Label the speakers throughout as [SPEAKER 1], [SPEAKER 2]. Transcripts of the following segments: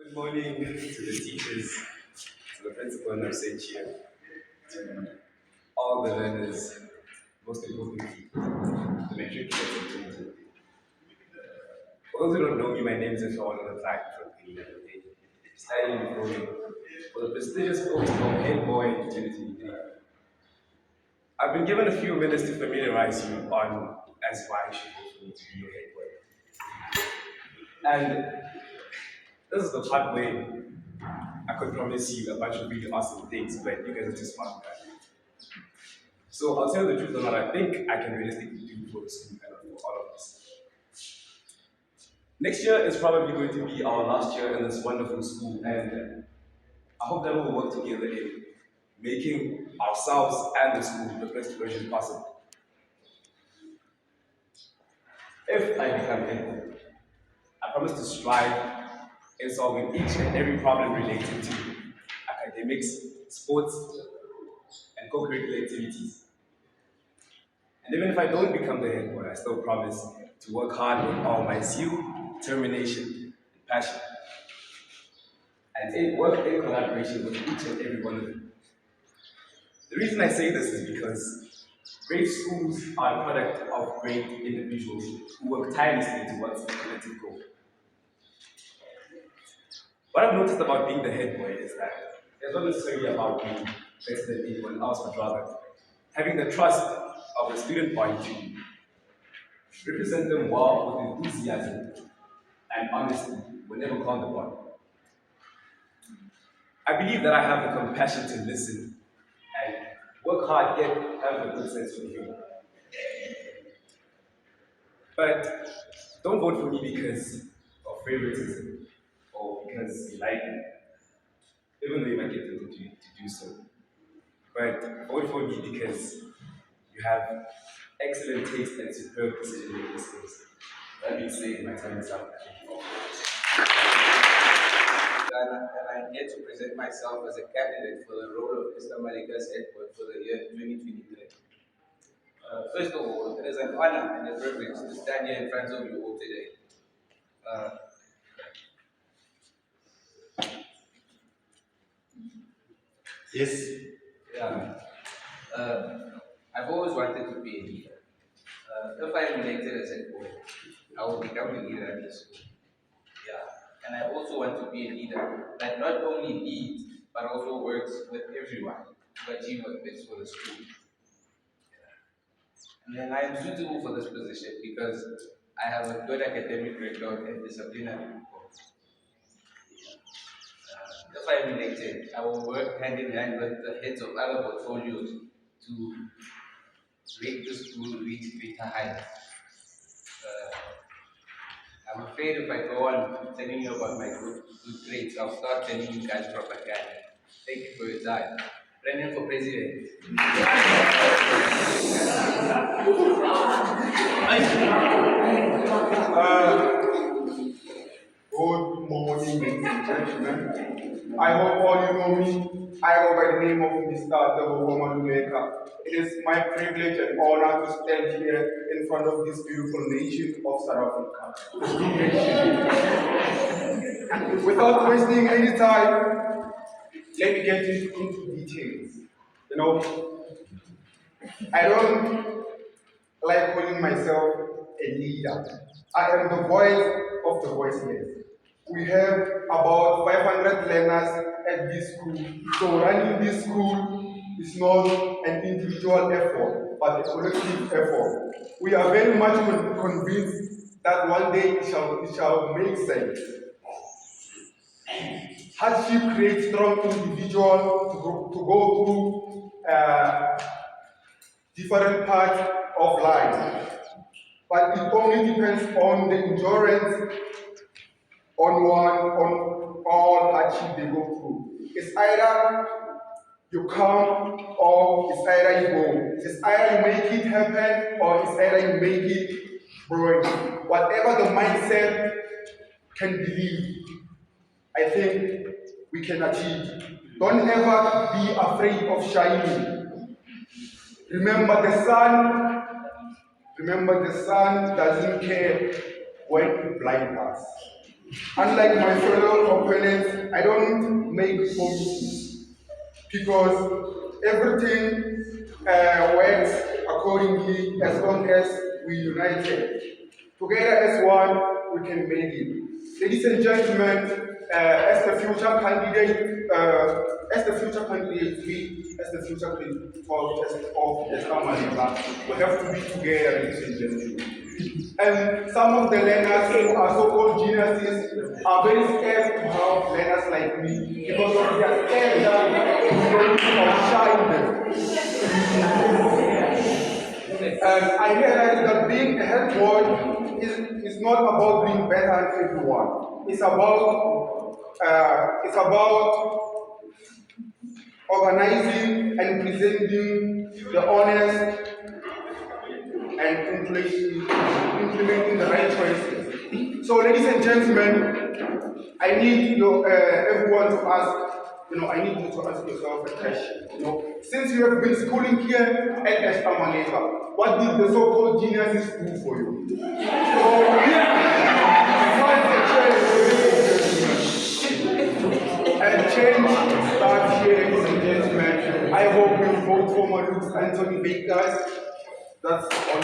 [SPEAKER 1] Good morning to the teachers, to the principal and absentia, to all the learners, most importantly, the matriculants of 2020. For those who don't know me, my name is Esther on the flag from Penina. Standing before you for the prestigious post of head boy 2023. I've been given a few minutes to familiarize you on as why you should vote for me to be your head boy. And this is the part where I could promise you a bunch of really awesome things, but you guys are too smart for that. So I'll tell you the truth on what I think I can realistically do for the school and for all of us. Next year is probably going to be our last year in this wonderful school, and I hope that we'll work together in making ourselves and the school the best version possible. If I become head, I promise to strive in solving each and every problem related to academics, sports, and co-curricular activities. And even if I don't become the head boy, I still promise to work hard with all my zeal, determination, and passion. And work in collaboration with each and every one of them. The reason I say this is because great schools are a product of great individuals who work tirelessly towards a collective goal. What I've noticed about being the head boy is that it's not necessarily about being better than anyone else, but rather having the trust of the student body to represent them well with enthusiasm and honesty whenever called upon. I believe that I have the compassion to listen and work hard, yet have a good sense of humor. But don't vote for me because of favoritism or because you like me, even though you might get tempted to do so. But vote for me because you have excellent taste and superb decision-making skills. That being said, my time is up.
[SPEAKER 2] And I'm here to present myself as a candidate for the role of Mr. Maleka's head boy for the year 2023. First of all, it is an honor and a privilege to stand here in front of you all today.
[SPEAKER 1] Yes.
[SPEAKER 2] Yeah. I've always wanted to be a leader. If I am elected as head boy, I will become a leader at the school. Yeah. And I also want to be a leader that not only leads, but also works with everyone to achieve what's best for the school. And then I am suitable for this position because I have a good academic record and disciplinary report. If I am elected, I will work hand in hand with the heads of other portfolios to make the school reach greater heights. I'm afraid if I go on telling you about my good grades, I'll start telling you guys propaganda. Thank you for your time. Running for president.
[SPEAKER 3] Good morning, ladies and gentlemen. I hope all you know me. I go by the name of Mr. Maleka. It is my privilege and honor to stand here in front of this beautiful nation of South Africa. Without wasting any time, let me get into details. You know, I don't like calling myself a leader. I am the voice of the voiceless. We have about 500 learners at this school. So running this school is not an individual effort, but a collective effort. We are very much convinced that one day it shall make sense. Hardship creates strong individuals to go through different parts of life. But it only depends on the endurance on all hardship they go through. It's either you come or it's either you go. It's either you make it happen or it's either you make it broken. Whatever the mindset can believe, I think we can achieve. Don't ever be afraid of shining. Remember the sun doesn't care when it blinds us. Unlike my fellow opponents, I don't make promises because everything works accordingly as long as we united. Together as one, we can make it. Ladies and gentlemen, as the future candidate, we as the future candidate of Esther Maleka, we have to be together, ladies and gentlemen. And some of the learners who are so-called geniuses are very scared to have learners like me because of their scared that it's going to outshine them. And I realized that being a head boy is not about being better than everyone. It's about organizing and presenting the honest and implementing the right choices. So, ladies and gentlemen, I need everyone to ask. I need you to ask yourself a question. Since you have been schooling here at Esther Maleka, what did the so-called geniuses do for you? So, find the change, and change starts here, ladies and gentlemen. I hope you vote for Maluk Anthony Bakers. That's all.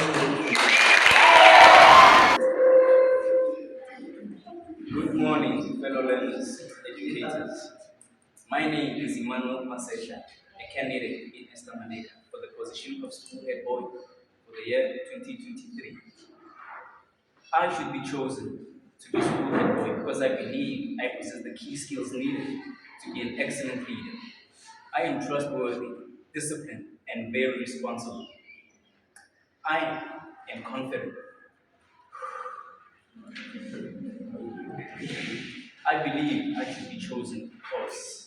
[SPEAKER 2] Good morning, fellow learners, educators. My name is Emmanuel Masesha, a candidate in Esther Maleka for the position of school head boy for the year 2023. I should be chosen to be school head boy because I believe I possess the key skills needed to be an excellent leader. I am trustworthy, disciplined, and very responsible. I am confident. I believe I should be chosen because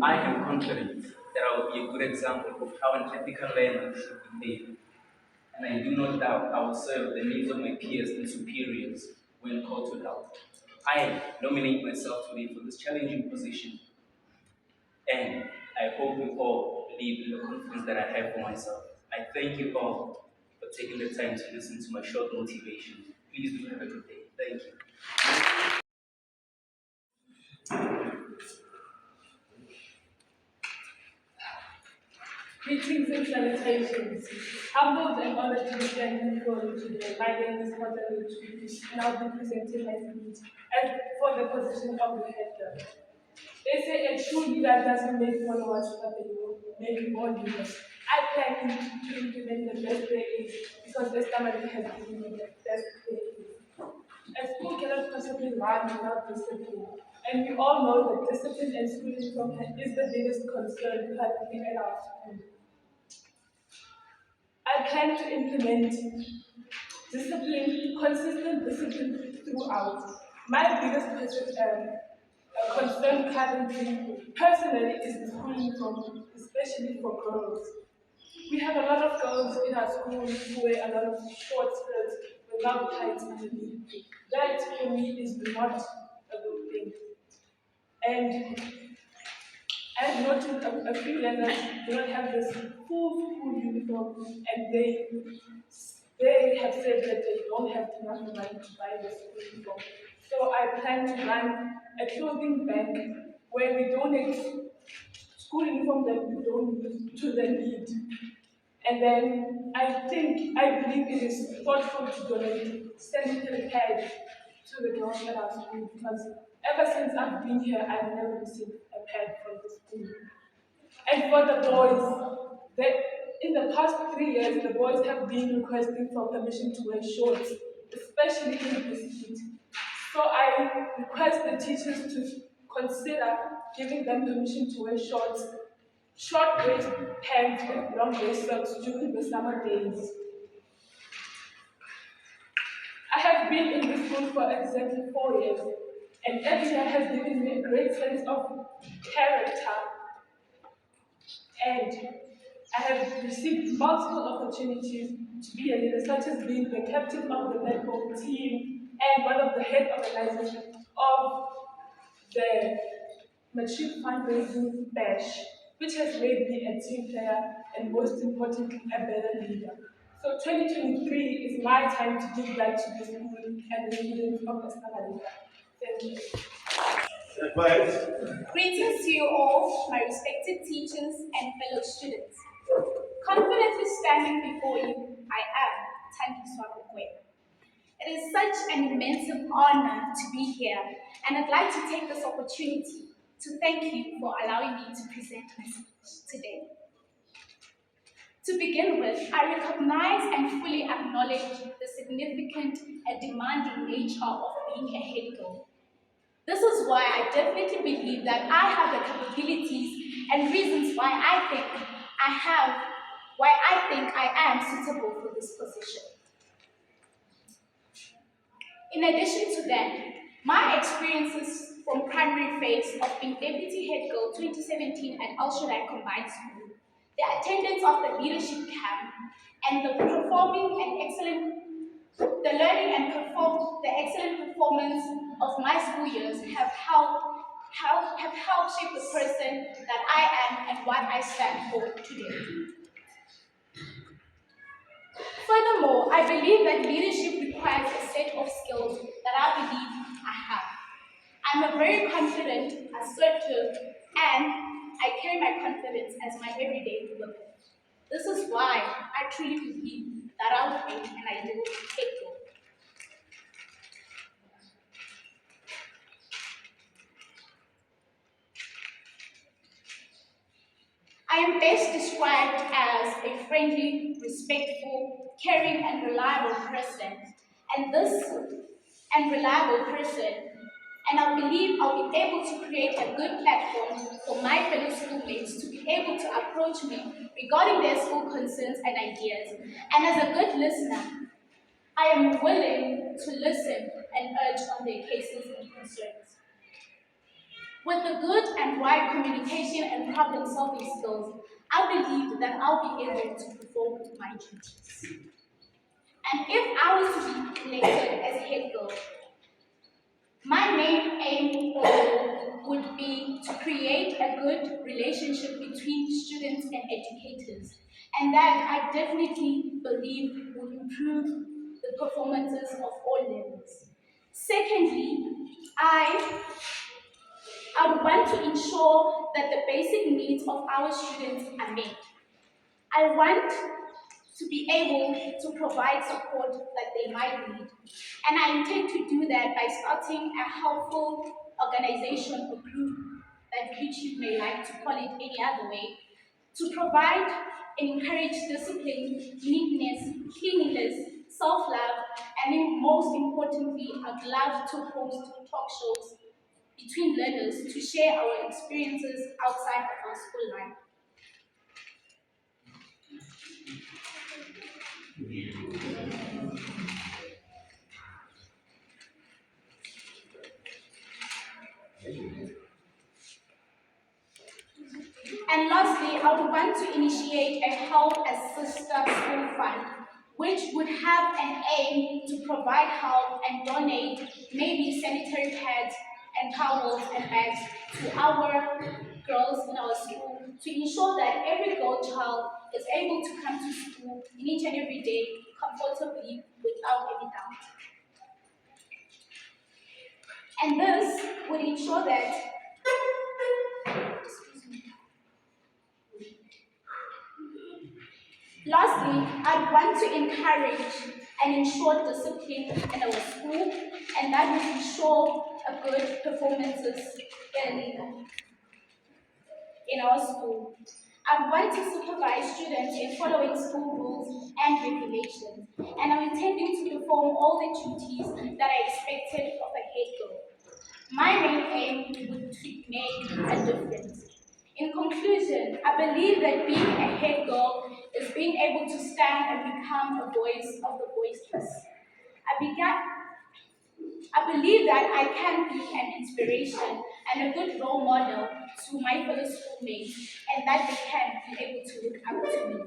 [SPEAKER 2] I am confident that I will be a good example of how an ethical learner should behave, and I do not doubt I will serve the needs of my peers and superiors when called to help. I nominate myself today for this challenging position, and I hope you all believe in the confidence that I have for myself. I thank you all for taking the time to listen to my short motivation. Please do have a good day. Thank you.
[SPEAKER 4] Greetings and salutations. Humbled and honored to stand before you today. My name is Maleka, and I'll be presenting my speech as for the position of the head girl. They say a true leader doesn't make followers, but they will make more leaders. I plan to implement the best there is because the stomach has given me the best there is. A school cannot possibly run without discipline. And we all know that discipline and school uniform is the biggest concern currently at our school. I plan to implement discipline, consistent discipline throughout. My biggest concern currently, personally, is the school uniform, especially for girls. We have a lot of girls in our school who wear a lot of short skirts without tights underneath. That, for me, is not a good thing. And I've noticed a few learners do not have this full school uniform, and they have said that they don't have enough money to buy the school uniform. So I plan to run a clothing bank where we donate school uniform that we don't use to the need. And then I believe it is thoughtful to donate sanitary pads to the girls at our school because ever since I've been here, I've never received a pad from the school. And for the boys, in the past 3 years, the boys have been requesting for permission to wear shorts, especially in this heat. So I request the teachers to consider giving them permission to wear shorts, short waist pants with long waist socks during the summer days. I have been in this school for exactly 4 years, and every year has given me a great sense of character. And I have received multiple opportunities to be a leader, such as being the captain of the netball team and one of the head organizers of the mature fundraising bash, which has made me a team player and most importantly, a better leader. So 2023 is my time to give back to the school and the students of Esther. Thank you.
[SPEAKER 5] Greetings to you all, my respected teachers and fellow students. Confidently standing before you, I am Tanki Swapokwe. It is such an immense honor to be here, and I'd like to take this opportunity to thank you for allowing me to present my speech today. To begin with, I recognize and fully acknowledge the significant and demanding nature of being a head girl. This is why I definitely believe that I have the capabilities and reasons why I think I am suitable for this position. In addition to that, my experiences from primary phase of being Deputy Head Girl 2017 at Al Shaddai Combined School, the attendance of the leadership camp, and the the excellent performance of my school years have helped shape the person that I am and what I stand for today. Furthermore, I believe that leadership requires a set of skills that I believe I have. I'm a very confident, assertive, and I carry my confidence as my everyday weapon. This is why I truly believe that I will make an ideal head girl. I am best described as a friendly, respectful, caring, and reliable person. And I believe I'll be able to create a good platform for my fellow schoolmates to be able to approach me regarding their school concerns and ideas. And as a good listener, I am willing to listen and urge on their cases and concerns. With the good and right communication and problem-solving skills, I believe that I'll be able to perform my duties. And if I was to be elected as head girl, my main aim or goal would be to create a good relationship between students and educators, and that I definitely believe will improve the performances of all levels. Secondly, I would want to ensure that the basic needs of our students are met. I want to be able to provide support that they might need. And I intend to do that by starting a helpful organization or group, that which you may like to call it any other way, to provide and encourage discipline, neatness, cleanliness, self-love, and most importantly, I'd love to host talk shows between learners to share our experiences outside of our school life. And lastly, I would want to initiate a help as sister school fund, which would have an aim to provide help and donate maybe sanitary pads and towels and bags to our girls in our school to ensure that every girl child is able to come to school in each and every day comfortably without any doubt. And this would ensure that lastly, I want to encourage and ensure discipline in our school, and that will ensure a good performances in our school. I want to supervise students in following school rules and regulations, and I'm intending to perform all the duties that are expected of a head girl. My main aim would to make a difference. In conclusion, I believe that being a head girl is being able to stand and become a voice of the voiceless. I believe that I can be an inspiration and a good role model to my fellow schoolmates, and that they can be able to look up to me.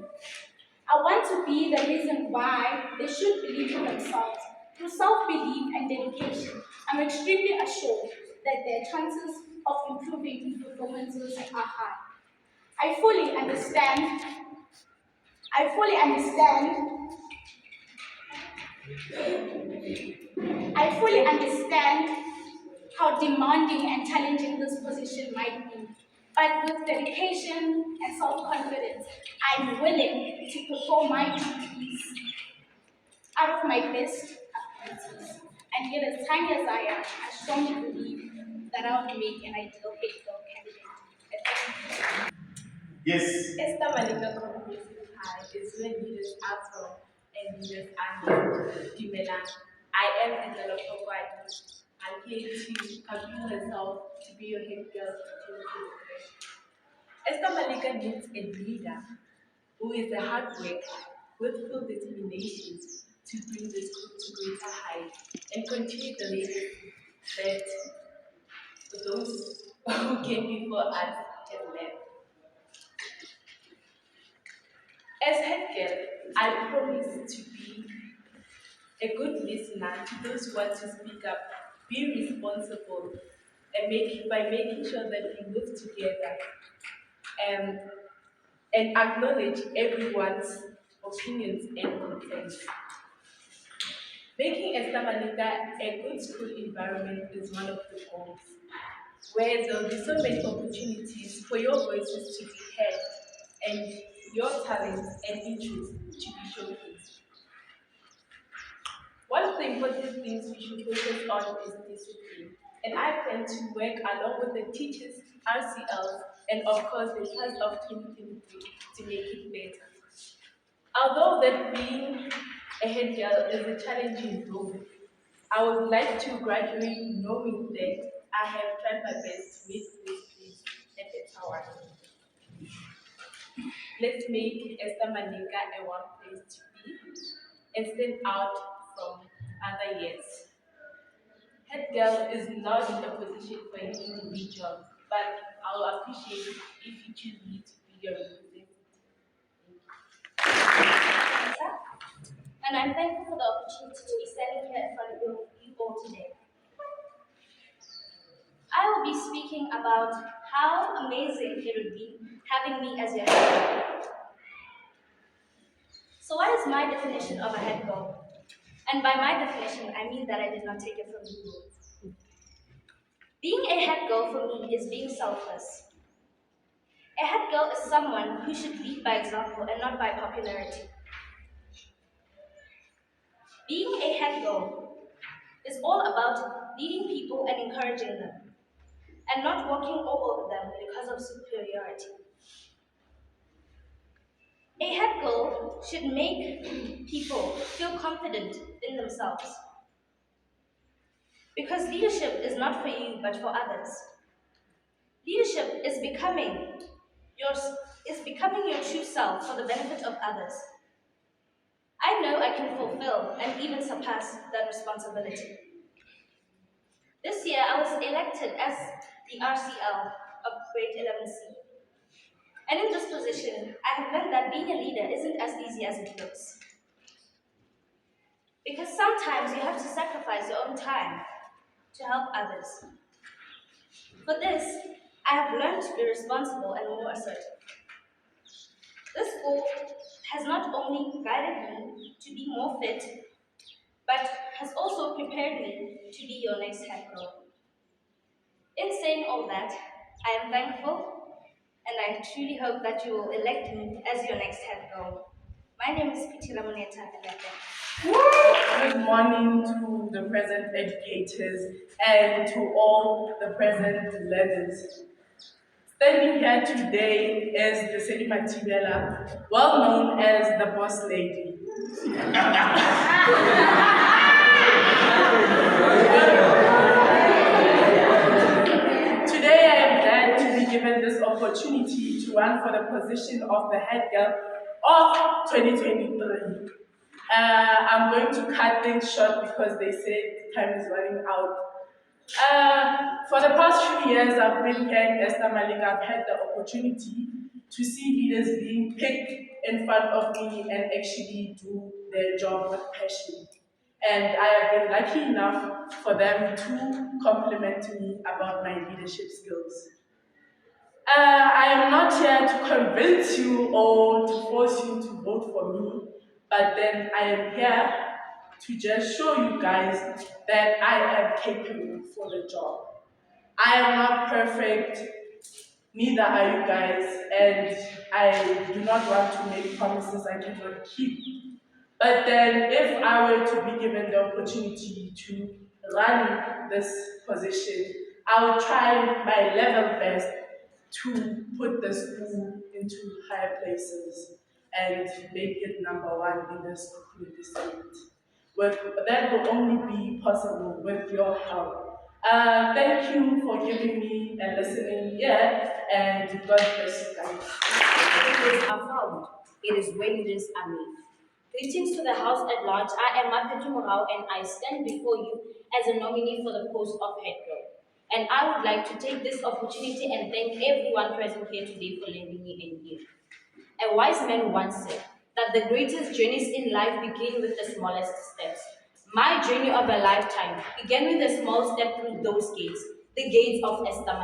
[SPEAKER 5] I want to be the reason why they should believe in themselves. Through self-belief and dedication, I'm extremely assured that their chances of improving in performances are high. I fully understand. I fully understand. I fully understand how demanding and challenging this position might be. But with dedication and self-confidence, I'm willing to perform my duties out of my best abilities. And yet, as tiny as I am, I strongly believe that I will make an ideal faithful candidate.
[SPEAKER 3] Yes.
[SPEAKER 4] Esther Maleka Comprehensive High is where leaders are from and leaders are named. Dimela. I am a developer white. I'm here to compel myself to be your head girl to 2023. Esther Maleka needs a leader who is a hard worker with full determination to bring this group to greater heights and continue the legacy that those who came before us have left. As head girl, I promise to be a good listener to those who want to speak up, be responsible, and by making sure that we move together um, and acknowledge everyone's opinions and concerns. Making Estamanica a good school environment is one of the goals, where there will be so many opportunities for your voices to be heard and your talents and interests to be showcased. One of the important things we should focus on is discipline, and I plan to work along with the teachers, RCLs, and of course the class of 2023 to make it better. Although that being a head girl is a challenging role, I would like to graduate knowing that I have tried my best to meet this place and its award. Let's make Esther Manika a one place to be and stand out from other years. Head girl is not in a position for an individual, but I'll appreciate if you choose me to be your representative.
[SPEAKER 5] And I'm thankful for the opportunity to be standing here in front of you all today. I will be speaking about how amazing it would be having me as your head girl. So what is my definition of a head girl? And by my definition, I mean that I did not take it from you. Being a head girl for me is being selfless. A head girl is someone who should lead by example and not by popularity. Being a head girl is all about leading people and encouraging them, and not walking all over them because of superiority. A head girl should make people feel confident in themselves. Because leadership is not for you, but for others. Leadership is becoming your true self for the benefit of others. I know I can fulfill and even surpass that responsibility. This year, I was elected as the RCL of grade 11C. And in this position, I have learned that being a leader isn't as easy as it looks. Because sometimes you have to sacrifice your own time to help others. For this, I have learned to be responsible and more assertive. This goal has not only guided me to be more fit, but has also prepared me to be your next head girl. In saying all that, I am thankful, and I truly hope that you will elect me as your next head girl. My name is Pitila Muneta, and I thank you.
[SPEAKER 4] Good morning to the present educators and to all the present learners. Standing here today is the Sedi Matibela, well known as the boss lady. Today I am glad to be given this opportunity to run for the position of the head girl of 2023. I'm going to cut things short because they said time is running out. For the past few years, I've been here in Esther Maleka. I've had the opportunity to see leaders being picked in front of me and actually do their job with passion. and I have been lucky enough for them to compliment me about my leadership skills. I am not here to convince you or to force you to vote for me, but then I am here to just show you guys that I am capable for the job. I am not perfect, neither are you guys, and I do not want to make promises I cannot keep. But then, if I were to be given the opportunity to run this position, I would try my level best to put the school into higher places and make it number one in the school in the state. With, that will only be possible with your help. Thank you for giving me and listening here, and God bless you guys.
[SPEAKER 6] Leaders are found. It is where leaders are made. Greetings to the House at large. I am Maleka and I stand before you as a nominee for the post of head girl. And I would like to take this opportunity and thank everyone present here today for lending me an ear. A wise man once said that the greatest journeys in life begin with the smallest steps. My journey of a lifetime began with a small step through those gates, the gates of Esther,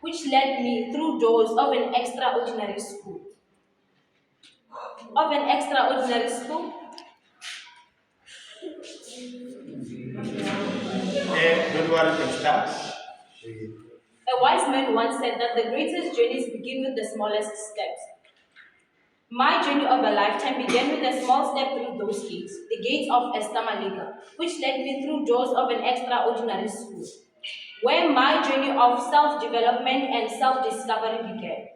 [SPEAKER 6] which led me through doors of an extraordinary school.
[SPEAKER 3] Don't worry, can start.
[SPEAKER 6] A wise man once said that the greatest journeys begin with the smallest steps. My journey of a lifetime began with a small step through those gates, the gates of Esther, which led me through doors of an extraordinary school, where my journey of self-development and self-discovery began.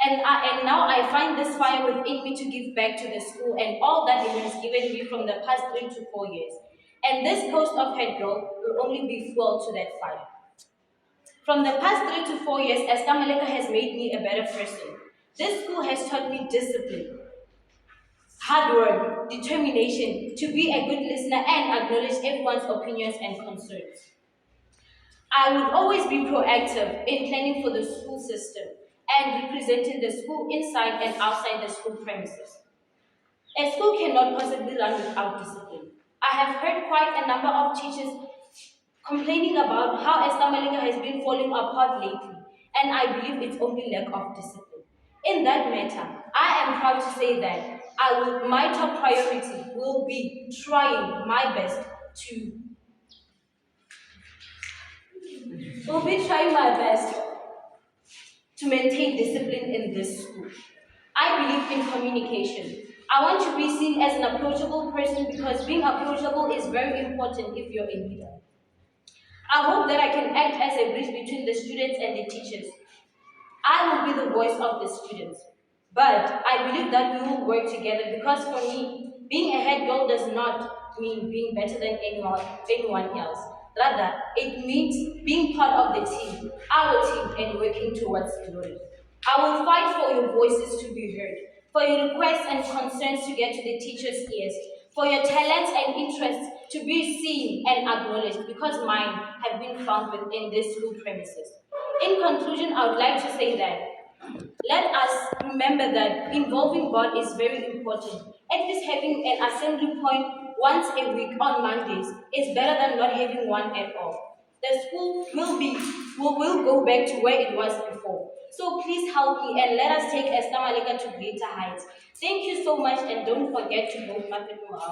[SPEAKER 6] And now I find this fire within me to give back to the school and all that it has given me from the past 3 to 4 years. And this post of head girl will only be fuel to that fire. From the past 3 to 4 years, Esther Maleka has made me a better person. This school has taught me discipline, hard work, determination, to be a good listener and acknowledge everyone's opinions and concerns. I would always be proactive in planning for the school system and representing the school inside and outside the school premises. A school cannot possibly run without discipline. I have heard quite a number of teachers complaining about how Esther Maleka has been falling apart lately, and I believe it's only lack of discipline. In that matter, I am proud to say that my top priority will be trying my best to maintain discipline in this school. I believe in communication. I want to be seen as an approachable person because being approachable is very important if you're a leader. I hope that I can act as a bridge between the students and the teachers. I will be the voice of the students. But I believe that we will work together because for me, being a head girl does not mean being better than anyone else. Rather, it means being part of the team, our team, and working towards glory. I will fight for your voices to be heard, for your requests and concerns to get to the teachers' ears, for your talents and interests to be seen and acknowledged because mine have been found within this school premises. In conclusion, I would like to say that let us remember that involving God is very important. At least having an assembly point once a week on Mondays is better than not having one at all. The school will go back to where it was before. So please help me and let us take Esther Maleka to greater heights. Thank you so much and don't forget to vote Maleka for me.